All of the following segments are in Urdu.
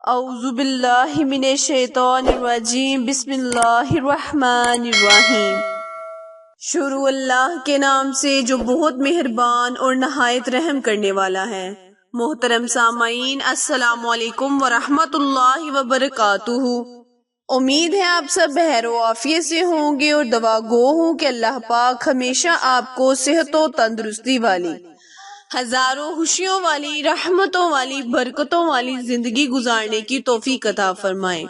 اعوذ باللہ من الشیطان الرجیم، بسم اللہ الرحمن الرحیم۔ شروع اللہ کے نام سے جو بہت مہربان اور نہایت رحم کرنے والا ہے۔ محترم سامعین، السلام علیکم ورحمۃ اللہ وبرکاتہ۔ امید ہے آپ سب بخیر و عافیت سے ہوں گے اور دعا گو ہوں کہ اللہ پاک ہمیشہ آپ کو صحت و تندرستی والی، ہزاروں خوشیوں والی، رحمتوں والی، برکتوں والی زندگی گزارنے کی توفیق عطا فرمائے۔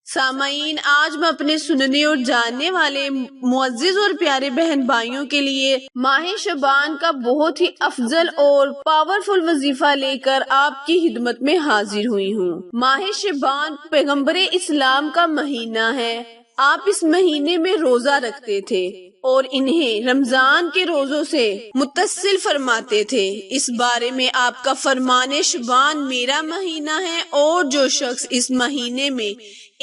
سامعین، آج میں اپنے سننے اور جاننے والے معزز اور پیارے بہن بھائیوں کے لیے ماہ شعبان کا بہت ہی افضل اور پاورفل وظیفہ لے کر آپ کی خدمت میں حاضر ہوئی ہوں۔ ماہ شعبان پیغمبر اسلام کا مہینہ ہے۔ آپ اس مہینے میں روزہ رکھتے تھے اور انہیں رمضان کے روزوں سے متصل فرماتے تھے۔ اس بارے میں آپ کا فرمان شعبان میرا مہینہ ہے اور جو شخص اس مہینے میں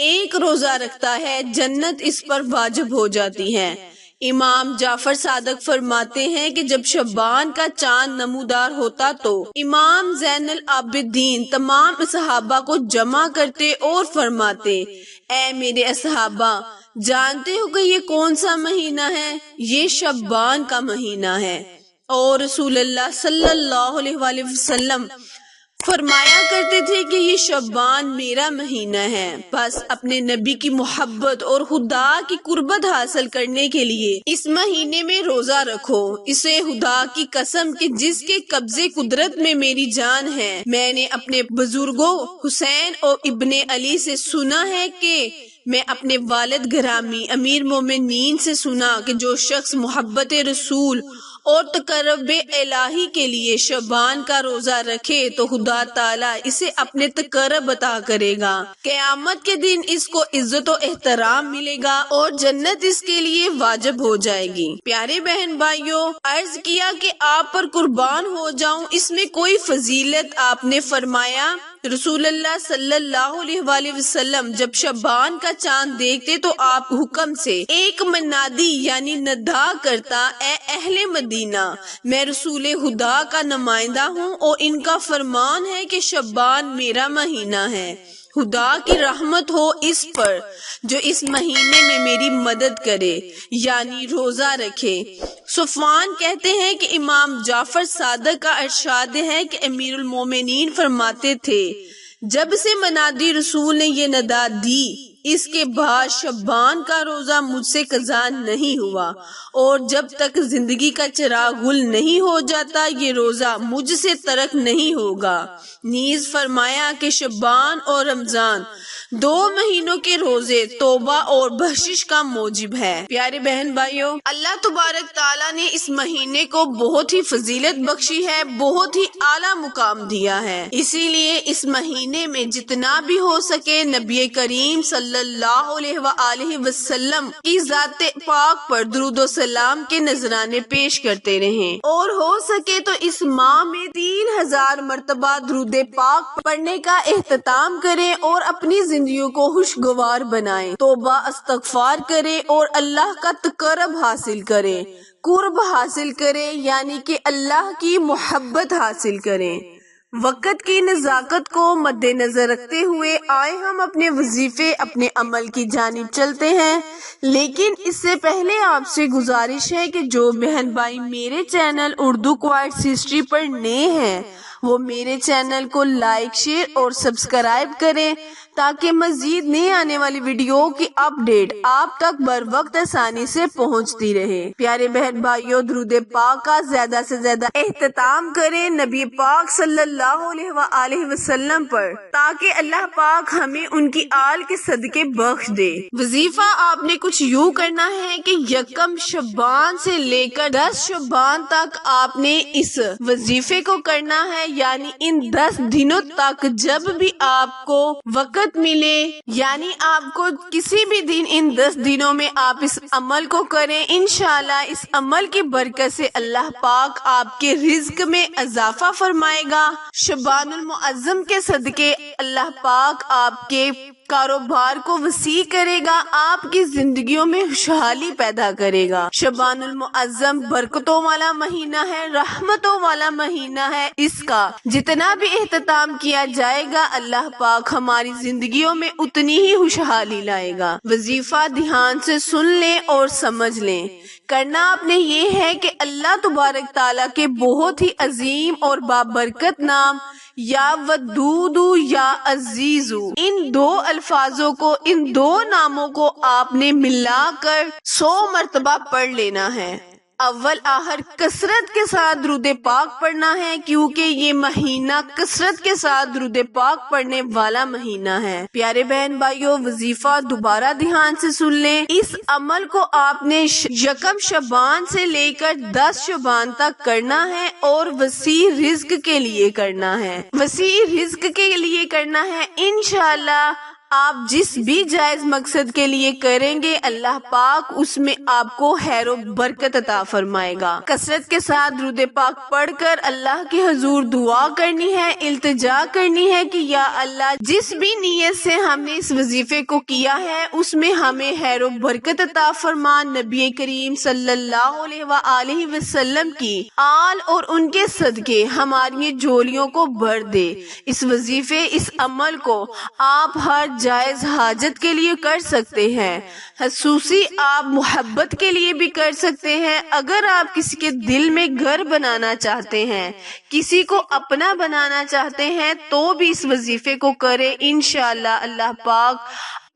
ایک روزہ رکھتا ہے جنت اس پر واجب ہو جاتی ہے۔ امام جعفر صادق فرماتے ہیں کہ جب شعبان کا چاند نمودار ہوتا تو امام زین العابدین تمام صحابہ کو جمع کرتے اور فرماتے، اے میرے صحابہ، جانتے ہو کہ یہ کون سا مہینہ ہے؟ یہ شعبان کا مہینہ ہے۔ اور رسول اللہ صلی اللہ علیہ وآلہ وسلم فرمایا کرتے تھے کہ یہ شعبان میرا مہینہ ہے۔ بس اپنے نبی کی محبت اور خدا کی قربت حاصل کرنے کے لیے اس مہینے میں روزہ رکھو۔ اسے خدا کی قسم کہ جس کے قبضے قدرت میں میری جان ہے، میں نے اپنے بزرگوں حسین اور ابن علی سے سنا ہے کہ میں اپنے والد گرامی امیر مومنین سے سنا کہ جو شخص محبت رسول اور تقرب الہی کے لیے شعبان کا روزہ رکھے تو خدا تعالیٰ اسے اپنے تقرب عطا کرے گا۔ قیامت کے دن اس کو عزت و احترام ملے گا اور جنت اس کے لیے واجب ہو جائے گی۔ پیارے بہن بھائیوں، عرض کیا کہ آپ پر قربان ہو جاؤں، اس میں کوئی فضیلت؟ آپ نے فرمایا، رسول اللہ صلی اللہ علیہ وآلہ وسلم جب شعبان کا چاند دیکھتے تو آپ حکم سے ایک منادی یعنی ندا کرتا، اے اہل مدینہ، میں رسول خدا کا نمائندہ ہوں اور ان کا فرمان ہے کہ شعبان میرا مہینہ ہے۔ خدا کی رحمت ہو اس پر جو اس مہینے میں میری مدد کرے، یعنی روزہ رکھے۔ صفوان کہتے ہیں کہ امام جعفر صادق کا ارشاد ہے کہ امیر المومنین فرماتے تھے، جب سے منادی رسول نے یہ ندا دی، اس کے بعد شعبان کا روزہ مجھ سے قضا نہیں ہوا اور جب تک زندگی کا چراغ گل نہیں ہو جاتا یہ روزہ مجھ سے ترک نہیں ہوگا۔ نیز فرمایا کہ شعبان اور رمضان دو مہینوں کے روزے توبہ اور بخشش کا موجب ہے۔ پیارے بہن بھائیوں، اللہ تبارک تعالیٰ نے اس مہینے کو بہت ہی فضیلت بخشی ہے، بہت ہی اعلیٰ مقام دیا ہے۔ اسی لیے اس مہینے میں جتنا بھی ہو سکے نبی کریم صلی اللہ علیہ وآلہ وسلم کی ذات پاک پر درود و سلام کے نذرانے پیش کرتے رہیں، اور ہو سکے تو اس ماہ میں 3000 مرتبہ درود پاک پڑھنے کا اہتمام کریں اور اپنی زندگیوں کو خوشگوار بنائیں، توبہ استغفار کریں اور اللہ کا تقرب حاصل کریں، قرب حاصل کریں، یعنی کہ اللہ کی محبت حاصل کریں۔ وقت کی نزاکت کو مد نظر رکھتے ہوئے آئے ہم اپنے وظیفے، اپنے عمل کی جانب چلتے ہیں، لیکن اس سے پہلے آپ سے گزارش ہے کہ جو بہن بھائی میرے چینل اردو کوائٹس ہسٹری پر نئے ہیں وہ میرے چینل کو لائک، شیئر اور سبسکرائب کریں تاکہ مزید نئے آنے والی ویڈیو کی اپڈیٹ آپ تک بر وقت آسانی سے پہنچتی رہے۔ پیارے بہن بھائیوں، درود پاک کا زیادہ سے زیادہ اہتمام کریں نبی پاک صلی اللہ علیہ وآلہ وسلم پر تاکہ اللہ پاک ہمیں ان کی آل کے صدقے بخش دے۔ وظیفہ آپ نے کچھ یوں کرنا ہے کہ یکم شعبان سے لے کر 10 شعبان تک آپ نے اس وظیفے کو کرنا ہے، یعنی ان 10 دنوں تک جب بھی آپ کو وقت ملے، یعنی آپ کو کسی بھی دن ان 10 دنوں میں آپ اس عمل کو کریں۔ انشاءاللہ اس عمل کی برکت سے اللہ پاک آپ کے رزق میں اضافہ فرمائے گا۔ شعبان المعظم کے صدقے اللہ پاک آپ کے کاروبار کو وسیع کرے گا، آپ کی زندگیوں میں خوشحالی پیدا کرے گا۔ شعبان المعظم برکتوں والا مہینہ ہے، رحمتوں والا مہینہ ہے، اس کا جتنا بھی اہتمام کیا جائے گا اللہ پاک ہماری زندگیوں میں اتنی ہی خوشحالی لائے گا۔ وظیفہ دھیان سے سن لیں اور سمجھ لیں۔ کرنا آپ نے یہ ہے کہ اللہ تبارک تعالیٰ کے بہت ہی عظیم اور بابرکت نام یا ودودو یا عزیزو، ان دو الفاظوں کو، ان دو ناموں کو آپ نے ملا کر 100 مرتبہ پڑھ لینا ہے۔ اول آخر کثرت کے ساتھ درود پاک پڑھنا ہے، کیونکہ یہ مہینہ کثرت کے ساتھ درود پاک پڑھنے والا مہینہ ہے۔ پیارے بہن بھائیوں، وظیفہ دوبارہ دھیان سے سن لیں۔ اس عمل کو آپ نے 1 شعبان سے لے کر 10 شعبان تک کرنا ہے اور وسیع رزق کے لیے کرنا ہے۔ وسیع رزق کے لیے کرنا ہے۔ انشاءاللہ آپ جس بھی جائز مقصد کے لیے کریں گے اللہ پاک اس میں آپ کو خیر و برکت عطا فرمائے گا۔ کثرت کے ساتھ درود پاک پڑھ کر اللہ کے حضور دعا کرنی ہے، التجا کرنی ہے کہ یا اللہ جس بھی نیت سے ہم نے اس وظیفے کو کیا ہے اس میں ہمیں خیر و برکت عطا فرما، نبی کریم صلی اللہ علیہ وآلہ وسلم کی آل اور ان کے صدقے ہماری جھولیوں کو بھر دے۔ اس وظیفے، اس عمل کو آپ ہر جائز حاجت کے لیے کر سکتے ہیں، خصوصی آپ محبت کے لیے بھی کر سکتے ہیں۔ اگر آپ کسی کے دل میں گھر بنانا چاہتے ہیں، کسی کو اپنا بنانا چاہتے ہیں تو بھی اس وظیفے کو کریں، انشاءاللہ اللہ پاک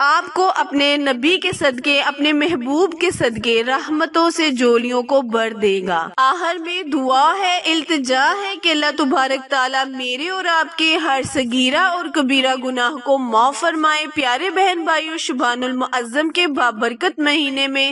آپ کو اپنے نبی کے صدقے، اپنے محبوب کے صدقے رحمتوں سے جولیوں کو بھر دے گا۔ آخر میں دعا ہے، التجا ہے کہ اللہ تبارک تعالیٰ میرے اور آپ کے ہر صغیرہ اور کبیرہ گناہ کو معاف فرمائے۔ پیارے بہن بھائیوں، شعبان المعظم کے بابرکت مہینے میں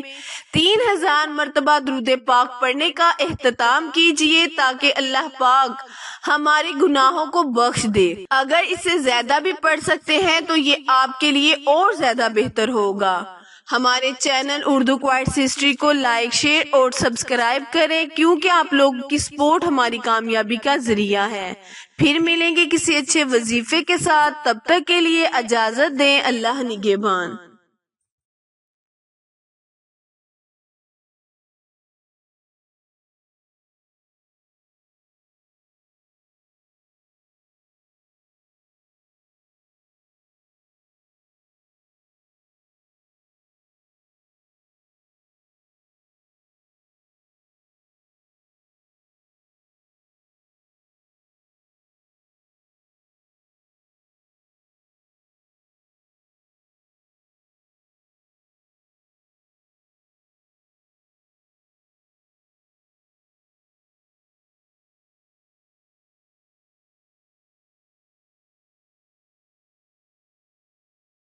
3000 مرتبہ درود پاک پڑھنے کا اہتمام کیجیے تاکہ اللہ پاک ہمارے گناہوں کو بخش دے۔ اگر اس سے زیادہ بھی پڑھ سکتے ہیں تو یہ آپ کے لیے اور زیادہ بہتر ہوگا۔ ہمارے چینل اردو کوائٹس ہسٹری کو لائک، شیئر اور سبسکرائب کریں، کیونکہ آپ لوگوں کی سپورٹ ہماری کامیابی کا ذریعہ ہے۔ پھر ملیں گے کسی اچھے وظیفے کے ساتھ، تب تک کے لیے اجازت دیں، اللہ نگہبان۔